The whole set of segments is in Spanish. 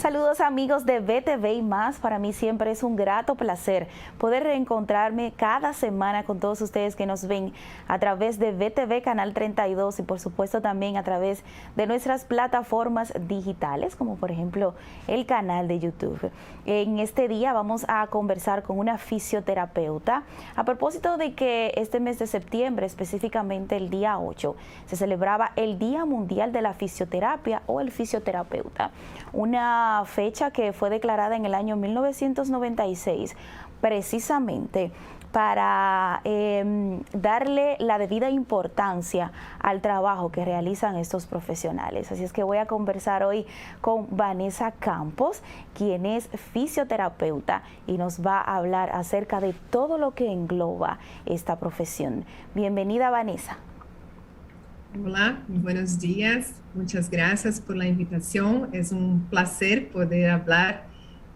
Saludos amigos de BTV y más. Para mí siempre es un grato placer poder reencontrarme cada semana con todos ustedes que nos ven a través de BTV Canal 32 y por supuesto también a través de nuestras plataformas digitales, como por ejemplo el canal de YouTube. En este día vamos a conversar con una fisioterapeuta a propósito de que este mes de septiembre, específicamente el día 8, se celebraba el Día Mundial de la Fisioterapia o el fisioterapeuta. Una fecha que fue declarada en el año 1996 precisamente para darle la debida importancia al trabajo que realizan estos profesionales. Así es que voy a conversar hoy con Vanessa Campos, quien es fisioterapeuta y nos va a hablar acerca de todo lo que engloba esta profesión. Bienvenida, Vanessa. Hola, buenos días. Muchas gracias por la invitación. Es un placer poder hablar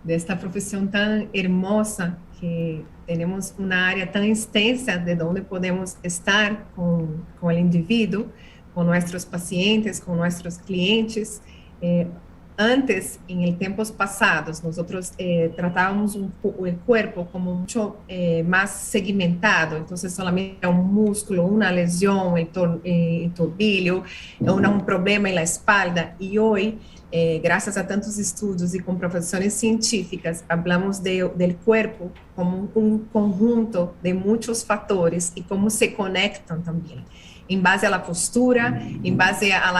de esta profesión tan hermosa, que tenemos una área tan extensa de donde podemos estar con el individuo, con nuestros pacientes, con nuestros clientes. Antes, en tiempos pasados, nosotros tratábamos el cuerpo como mucho más segmentado, entonces solamente un músculo, una lesión, el tobillo, un problema en la espalda, y hoy, gracias a tantos estudios y comprobaciones científicas, hablamos del cuerpo como un conjunto de muchos factores y cómo se conectan también, en base a la postura, en base a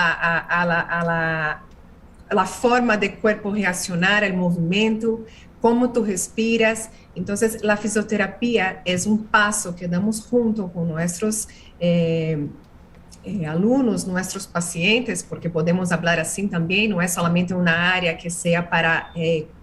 la forma de cuerpo reaccionar al movimiento, cómo tú respiras. Entonces, la fisioterapia es un paso que damos junto con nuestros alunos, nuestros pacientes, porque podemos hablar así también, no es solamente una área que sea para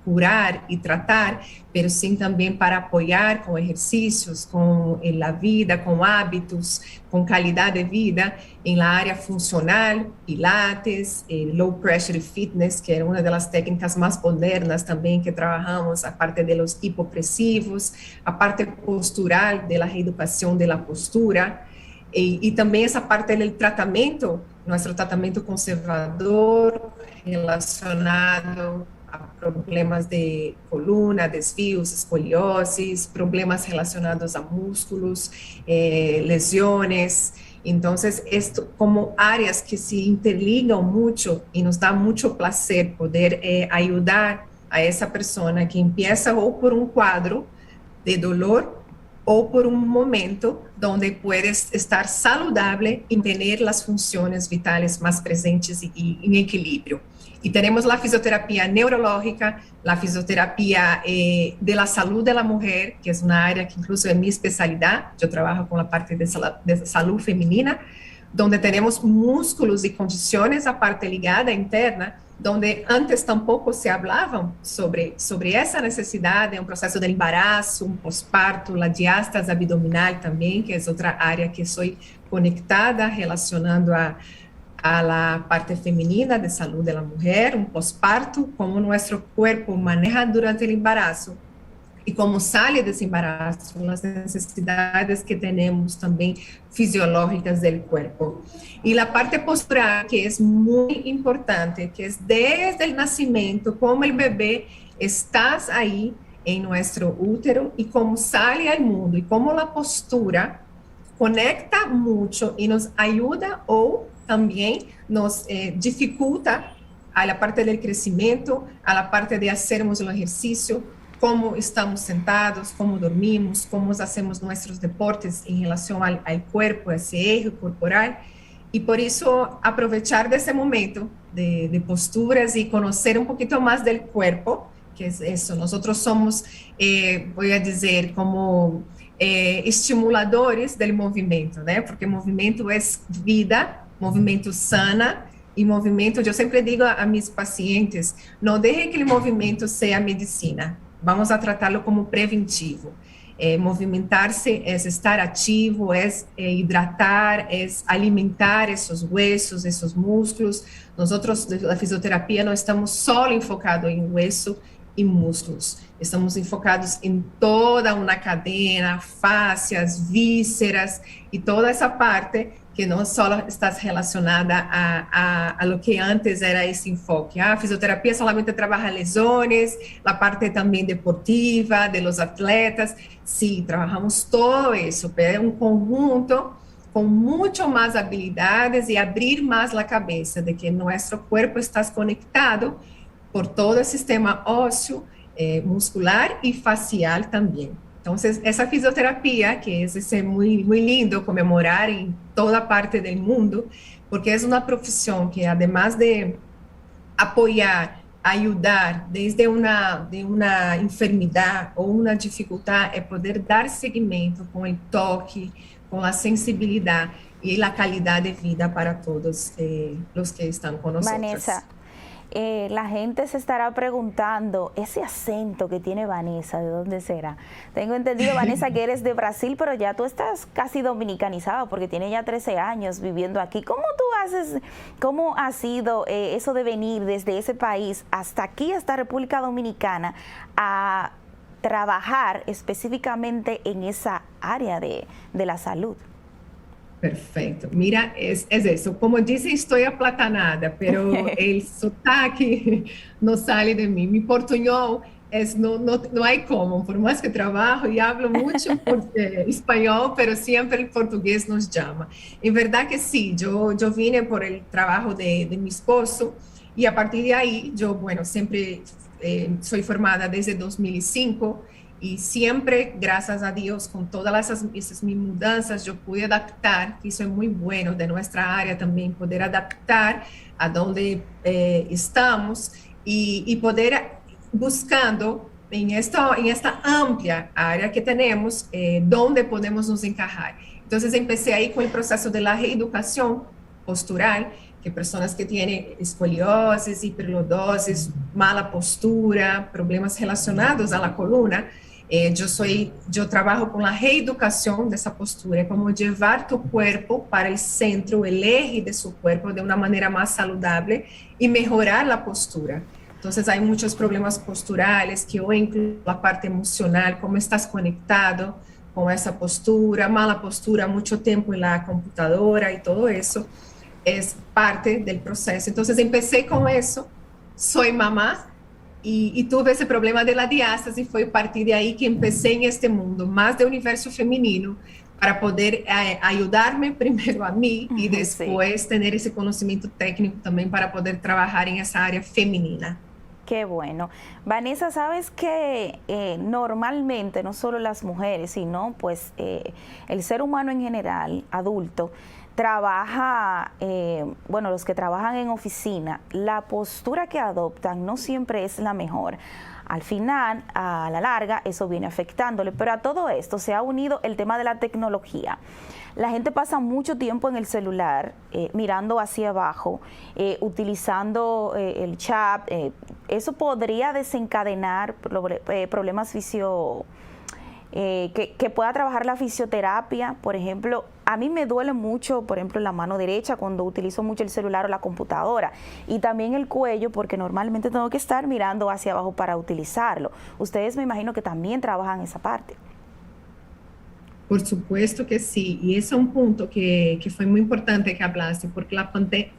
curar y tratar, pero sim também para apoiar com exercícios, com a vida, com hábitos, com qualidade de vida em la área funcional, pilates, low pressure fitness, que é uma das técnicas mais modernas também que trabalhamos, a parte de los hipopresivos, a parte postural, de la reeducação de la postura, e também essa parte do tratamento, nosso tratamento conservador relacionado a problemas de coluna, desvios, escolioses, problemas relacionados a músculos, lesiones. Entonces, esto como áreas que se interligam mucho y nos da mucho placer poder ayudar a esa persona que empieza o por un cuadro de dolor o por un momento donde puedes estar saludable y tener las funciones vitales más presentes y en equilibrio. Y tenemos la fisioterapia neurológica, la fisioterapia de la salud de la mujer, que es una área que incluso es mi especialidad. Yo trabajo con la parte de salud femenina, donde tenemos músculos y condiciones, a parte ligada interna, donde antes tampoco se hablaban sobre esa necesidad de un proceso de embarazo, un posparto, la diástase abdominal también, que es otra área que soy conectada relacionando a la parte femenina de salud de la mujer, un posparto, cómo nuestro cuerpo maneja durante el embarazo y cómo sale de ese embarazo, las necesidades que tenemos también fisiológicas del cuerpo. Y la parte postural, que es muy importante, que es desde el nacimiento, cómo el bebé estás ahí en nuestro útero y cómo sale al mundo y cómo la postura conecta mucho y nos ayuda o también nos dificulta a la parte del crecimiento, a la parte de hacermos el ejercicio, cómo estamos sentados, cómo dormimos, cómo hacemos nuestros deportes en relación al cuerpo, a ese eje corporal. Y por eso aprovechar de ese momento de posturas y conocer un poquito más del cuerpo, que es eso. Nosotros somos, voy a decir, como estimuladores del movimiento, ¿no? Porque movimiento es vida, movimento sana e movimento. Eu sempre digo a mis pacientes, não deixe que o movimento seja medicina, vamos a tratá-lo como preventivo. Movimentar-se é estar ativo, é hidratar, é alimentar esses huesos, esses músculos. Nós, da fisioterapia, não estamos só enfocados em hueso e músculos, estamos enfocados em toda uma cadeia, fáscias, vísceras e toda essa parte que no solo estás relacionada a lo que antes era ese enfoque. Fisioterapia solamente trabaja lesiones, la parte también deportiva de los atletas. Sí, trabajamos todo eso, pero es un conjunto con mucho más habilidades y abrir más la cabeza de que nuestro cuerpo está conectado por todo el sistema óseo, muscular y facial también. Entonces, esa fisioterapia, que es muy, muy lindo conmemorar en toda parte del mundo, porque es una profesión que además de apoyar, ayudar desde de una enfermedad o una dificultad, es poder dar seguimiento con el toque, con la sensibilidad y la calidad de vida para todos los que están con nosotros. Vanessa, la gente se estará preguntando, ese acento que tiene Vanessa, ¿de dónde será? Tengo entendido, Vanessa, que eres de Brasil, pero ya tú estás casi dominicanizada porque tienes ya 13 años viviendo aquí. ¿Cómo ha sido eso de venir desde ese país hasta aquí, hasta República Dominicana, a trabajar específicamente en esa área de la salud? Perfecto. Mira, es eso. Como dice, estoy aplatanada, pero el sotaque no sale de mí. Mi portuñol no hay como, por más que trabajo y hablo mucho español, pero siempre el portugués nos llama. En verdad que sí, yo vine por el trabajo de mi esposo y a partir de ahí, bueno, siempre soy formada desde 2005. Y siempre, gracias a Dios, con todas esas mis mudanzas, yo pude adaptar, que eso es muy bueno de nuestra área también, poder adaptar a donde estamos y poder buscando en esta amplia área que tenemos, donde podemos nos encajar. Entonces, empecé ahí con el proceso de la reeducación postural, que personas que tienen escoliosis, hiperlordosis, mala postura, problemas relacionados a la columna, yo trabajo con la reeducación de esa postura, como llevar tu cuerpo para el centro, el eje de su cuerpo de una manera más saludable y mejorar la postura. Entonces hay muchos problemas posturales que hoy incluyen la parte emocional, cómo estás conectado con esa postura, mala postura, mucho tiempo en la computadora y todo eso es parte del proceso. Entonces empecé con eso, soy mamá, y tuve ese problema de la diástasis, y fue a partir de ahí que empecé en este mundo más de universo femenino para poder ayudarme primero a mí y después tener ese conocimiento técnico también para poder trabajar en esa área femenina. Qué bueno. Vanessa, sabes que normalmente no solo las mujeres, sino pues el ser humano en general, adulto, trabaja, bueno, los que trabajan en oficina, la postura que adoptan no siempre es la mejor. Al final, a la larga, eso viene afectándole, pero a todo esto se ha unido el tema de la tecnología. La gente pasa mucho tiempo en el celular, mirando hacia abajo, utilizando el chat. Eso podría desencadenar problemas que pueda trabajar la fisioterapia. Por ejemplo, a mí me duele mucho, por ejemplo, la mano derecha cuando utilizo mucho el celular o la computadora, y también el cuello, porque normalmente tengo que estar mirando hacia abajo para utilizarlo. Ustedes me imagino que también trabajan esa parte. Por supuesto que sí, y ese es un punto que fue muy importante que hablaste, porque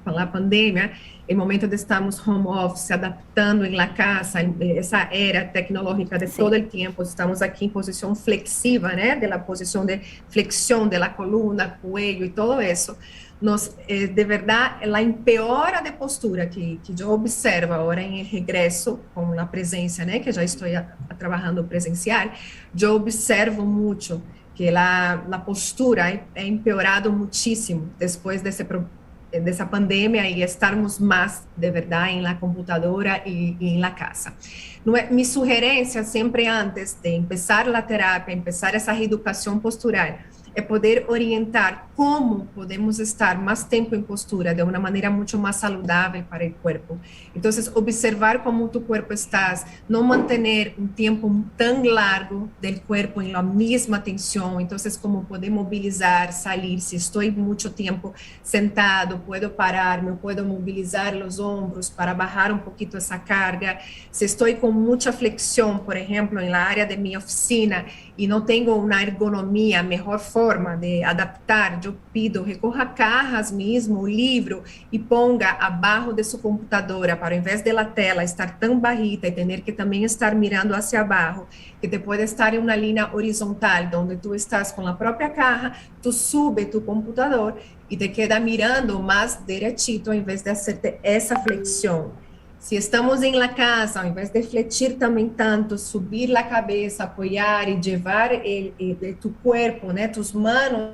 con la pandemia, el momento de estamos home office, adaptando en la casa, esa era tecnológica de todo el tiempo, estamos aquí en posición flexiva, ¿no? De la posición de flexión de la columna, cuello y todo eso, de verdad, la empeora de postura que yo observo ahora en el regreso con la presencia, ¿no? Que ya estoy trabajando presencial, yo observo mucho que la postura ha empeorado muchísimo después de esa pandemia y estarmos más de verdad en la computadora y en la casa. Mi sugerencia siempre antes de empezar la terapia, empezar esa reeducación postural, es poder orientar cómo podemos estar más tiempo en postura de una manera mucho más saludable para el cuerpo. Entonces, observar cómo tu cuerpo estás, no mantener un tiempo tan largo del cuerpo en la misma tensión. Entonces, cómo poder movilizar, salir. Si estoy mucho tiempo sentado, puedo pararme, puedo movilizar los hombros para bajar un poquito esa carga. Si estoy con mucha flexión, por ejemplo, en la área de mi oficina y no tengo una ergonomía, mejor forma forma de adaptar, yo pido, recoja cajas mismo, livro, e ponga abaixo de sua computadora, para em vez de la tela estar tão bajita e ter que também estar mirando hacia abaixo, que te pode estar em uma linha horizontal, onde tu estás com a própria caja, tu sube tu computador e te queda mirando mais derechito, em vez de hacerte essa flexião. Se estamos em la casa, ao invés de fletir também tanto, subir a cabeça, apoiar e levar tu corpo, né, tus manos,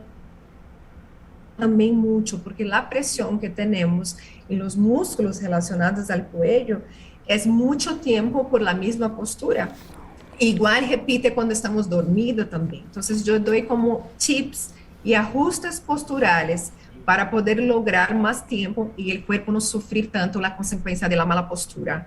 também muito, porque a pressão que temos em los músculos relacionados ao cuello é muito tempo por la mesma postura. Igual repite quando estamos dormindo também. Então, eu dou como tips e ajustes posturales para poder lograr más tiempo y el cuerpo no sufrir tanto la consecuencia de la mala postura.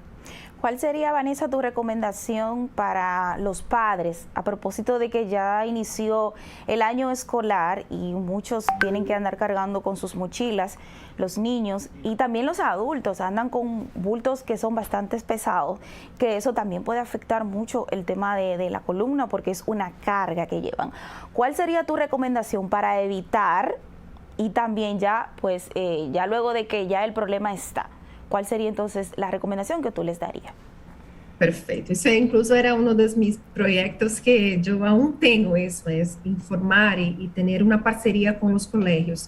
¿Cuál sería, Vanessa, tu recomendación para los padres a propósito de que ya inició el año escolar y muchos tienen que andar cargando con sus mochilas, los niños y también los adultos andan con bultos que son bastante pesados, que eso también puede afectar mucho el tema de la columna porque es una carga que llevan? ¿Cuál sería tu recomendación para evitar y también ya, pues, ya luego de que ya el problema está? ¿Cuál sería entonces la recomendación que tú les darías? Perfeito. Isso incluso era um dos meus projetos que eu aún tenho, isso é informar e ter uma parceria com os colégios,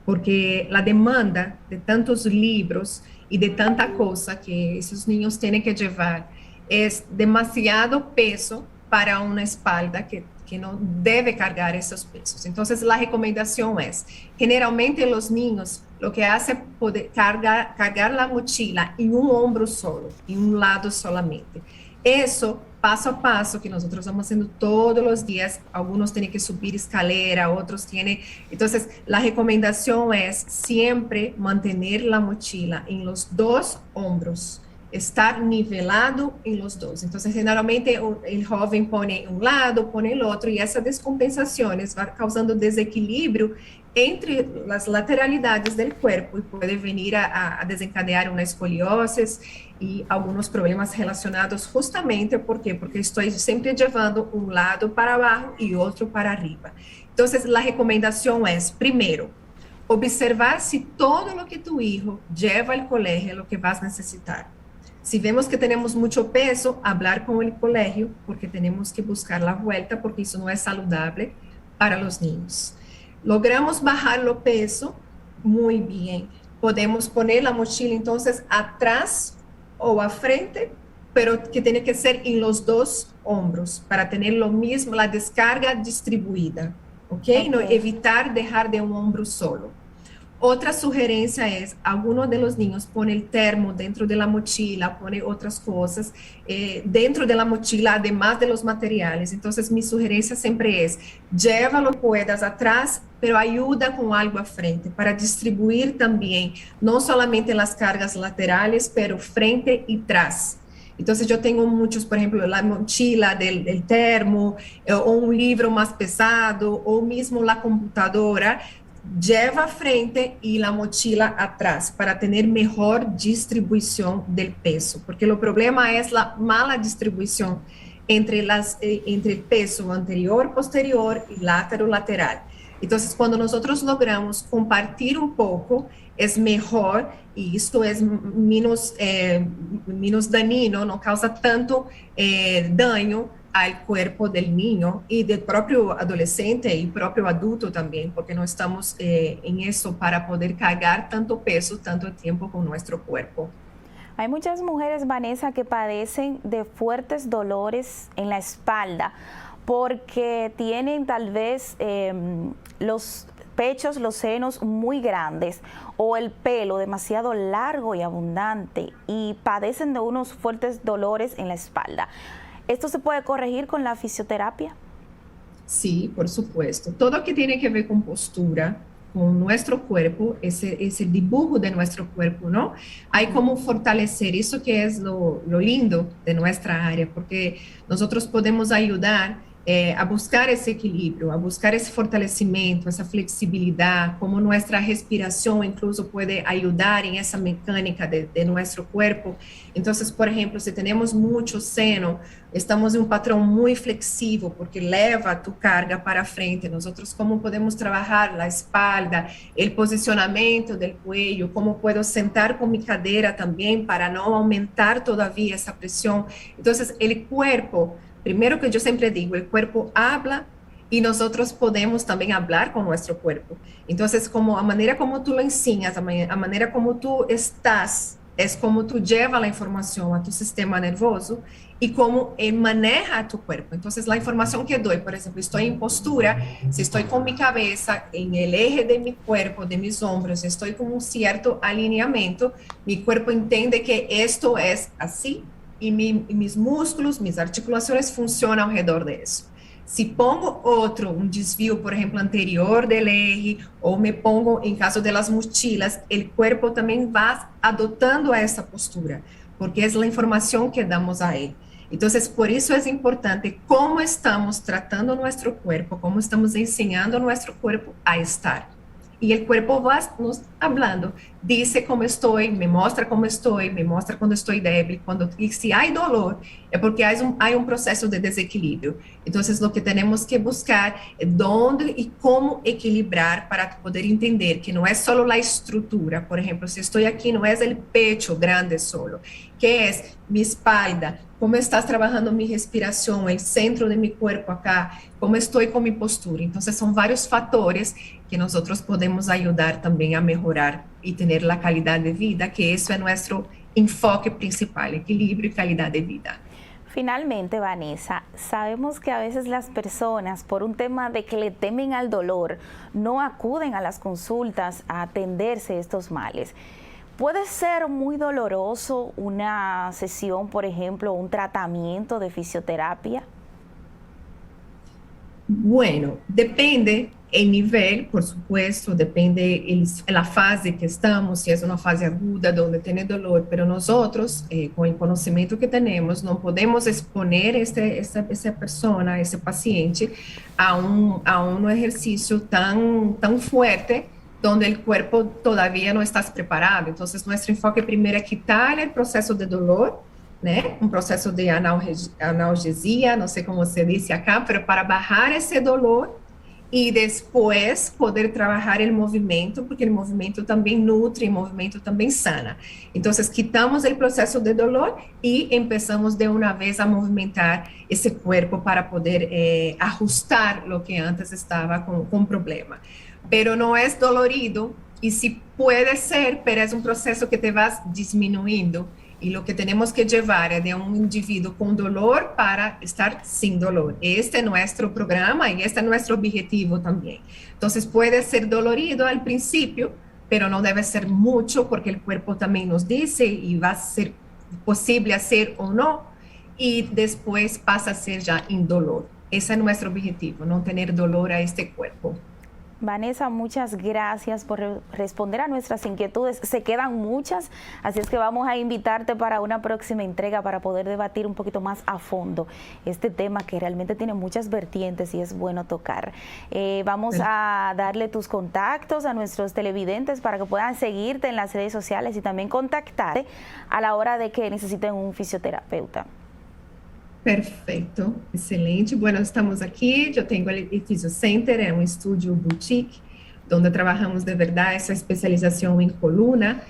porque a demanda de tantos livros e de tanta coisa que esses niños têm que levar é demasiado peso para uma espalda que não deve cargar esses pesos. Então, a recomendação é, generalmente, os niños, lo que hace es poder cargar la mochila en un hombro solo, en un lado solamente. Eso, paso a paso, que nosotros vamos haciendo todos los días, algunos tienen que subir escalera, otros tienen... Entonces, la recomendación es siempre mantener la mochila en los dos hombros, estar nivelado en los dos. Entonces, generalmente, el joven pone un lado, pone el otro, y esas descompensaciones van causando desequilibrio entre as lateralidades do corpo e pode vir a desencadear uma escoliose e alguns problemas relacionados justamente porque estou sempre levando um lado para baixo e outro para arriba. Então, a recomendação é, primeiro, observar se todo o que tu hijo lleva ao colégio é o que vas necessitar. Se vemos que temos muito peso, hablar com o colégio, porque temos que buscar a volta, porque isso não é saludável para os niños. Logramos bajar o peso, muito bem. Podemos poner a mochila, então, atrás ou à frente, pero que tem que ser em los dos hombros, para ter lo mismo, a descarga distribuída, ok? No, evitar deixar de um ombro solo. Outra sugerência é, algunos de los niños ponen el termo dentro de la mochila, ponen otras cosas dentro de la mochila, además de los materiales. Entonces, mi sugerencia siempre es, llévalo puedas atrás, pero ayuda con algo a frente, para distribuir también, no solamente las cargas laterales, pero frente y tras. Entonces, eu tenho muitos, por exemplo, a mochila del termo, ou um livro mais pesado, ou mesmo a computadora, lleva a frente y la mochila atrás para tener mejor distribución del peso, porque el problema es la mala distribución entre el peso anterior, posterior y lateral. Entonces, cuando nosotros logramos compartir un poco, es mejor y esto es menos dañino, no causa tanto daño al cuerpo del niño y del propio adolescente y propio adulto también, porque no estamos en eso para poder cargar tanto peso, tanto tiempo con nuestro cuerpo. Hay muchas mujeres, Vanessa, que padecen de fuertes dolores en la espalda porque tienen tal vez los pechos, los senos muy grandes o el pelo demasiado largo y abundante y padecen de unos fuertes dolores en la espalda. ¿Esto se puede corregir con la fisioterapia? Sí, por supuesto. Todo que tiene que ver con postura, con nuestro cuerpo, ese dibujo de nuestro cuerpo, ¿no? Hay como fortalecer, eso que es lo lindo de nuestra área, porque nosotros podemos ayudar a buscar ese equilibrio, a buscar ese fortalecimiento, esa flexibilidad, cómo nuestra respiración incluso puede ayudar en esa mecánica de nuestro cuerpo. Entonces, por ejemplo, si tenemos mucho seno, estamos en un patrón muy flexivo porque leva tu carga para frente. Nosotros, ¿cómo podemos trabajar la espalda, el posicionamiento del cuello? ¿Cómo puedo sentar con mi cadera también para no aumentar todavía esa presión? Entonces, el cuerpo, primero que yo siempre digo, el cuerpo habla y nosotros podemos también hablar con nuestro cuerpo. Entonces, como a manera como tú lo enseñas, a manera como tú estás, es como tú llevas la información a tu sistema nervioso y cómo él maneja tu cuerpo. Entonces, la información que doy, por ejemplo, estoy en postura, si estoy con mi cabeza en el eje de mi cuerpo, de mis hombros, estoy con un cierto alineamiento, mi cuerpo entiende que esto es así y mis músculos, mis articulaciones funcionan alrededor de eso. Si pongo otro, un desvío, por ejemplo, anterior del eje, o me pongo en caso de las mochilas, el cuerpo también va adoptando a esa postura, porque es la información que damos a él. Entonces, por eso es importante cómo estamos tratando nuestro cuerpo, cómo estamos enseñando a nuestro cuerpo a estar. Y el cuerpo va nos hablando, dice cómo estoy, me muestra cómo estoy, me muestra cuando estoy débil, y si hay dolor, es porque hay un proceso de desequilibrio. Entonces, lo que tenemos que buscar es dónde y cómo equilibrar para poder entender que no es solo la estructura. Por ejemplo, si estoy aquí, no es el pecho grande solo, que es mi espalda, cómo estás trabajando mi respiración, el centro de mi cuerpo acá, cómo estoy con mi postura. Entonces, son varios factores que nosotros podemos ayudar también a mejorar y tener la calidad de vida, que eso es nuestro enfoque principal, equilibrio y calidad de vida. Finalmente, Vanessa, sabemos que a veces las personas, por un tema de que le temen al dolor, no acuden a las consultas a atenderse estos males. ¿Puede ser muy doloroso una sesión, por ejemplo, un tratamiento de fisioterapia? Bueno, depende el nivel, por supuesto, depende la fase que estamos, si es una fase aguda donde tiene dolor, pero nosotros, con el conocimiento que tenemos, no podemos exponer esa persona, ese paciente, a un ejercicio tan fuerte donde el cuerpo todavía no está preparado. Entonces, nuestro enfoque primero es quitar el proceso de dolor, né? Um processo de analgesia, não sei como se diz acá, pero para bajar esse dolor e depois poder trabalhar o movimento, porque o movimento também nutre, o movimento também sana. Então, quitamos o processo de dolor e começamos de uma vez a movimentar esse corpo para poder ajustar o que antes estava com problema. Pero não é dolorido e se pode ser, pero é um processo que te vas disminuindo. Y lo que tenemos que llevar es de un individuo con dolor para estar sin dolor. Este es nuestro programa y este es nuestro objetivo también. Entonces puede ser dolorido al principio, pero no debe ser mucho porque el cuerpo también nos dice y va a ser posible hacer o no. Y después pasa a ser ya indolor. Ese es nuestro objetivo, no tener dolor a este cuerpo. Vanessa, muchas gracias por responder a nuestras inquietudes. Se quedan muchas, así es que vamos a invitarte para una próxima entrega para poder debatir un poquito más a fondo este tema que realmente tiene muchas vertientes y es bueno tocar. Vamos a darle tus contactos a nuestros televidentes para que puedan seguirte en las redes sociales y también contactarte a la hora de que necesiten un fisioterapeuta. Perfeito, excelente. Bueno, estamos aqui. Eu tenho o Physio Center, é um estúdio boutique, onde trabalhamos de verdade essa especialização em coluna,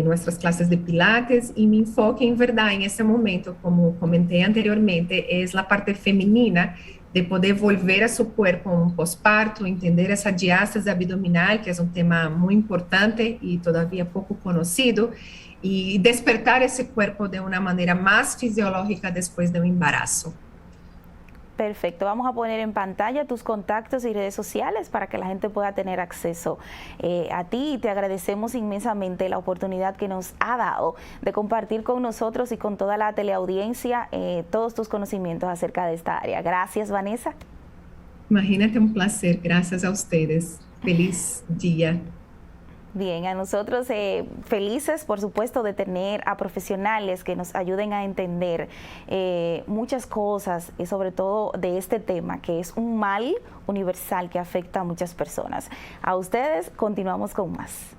nossas classes de pilates, e me enfoque em verdade, nesse momento, como comentei anteriormente, é a parte feminina, de poder volver a seu corpo um pós-parto, entender essa diástase abdominal, que é um tema muito importante e todavia pouco conhecido, y despertar ese cuerpo de una manera más fisiológica después de un embarazo. Perfecto, vamos a poner en pantalla tus contactos y redes sociales para que la gente pueda tener acceso a ti y te agradecemos inmensamente la oportunidad que nos ha dado de compartir con nosotros y con toda la teleaudiencia todos tus conocimientos acerca de esta área. Gracias, Vanessa. Imagínate, un placer, gracias a ustedes. Feliz día. Bien, a nosotros felices, por supuesto, de tener a profesionales que nos ayuden a entender muchas cosas y sobre todo de este tema, que es un mal universal que afecta a muchas personas. A ustedes, continuamos con más.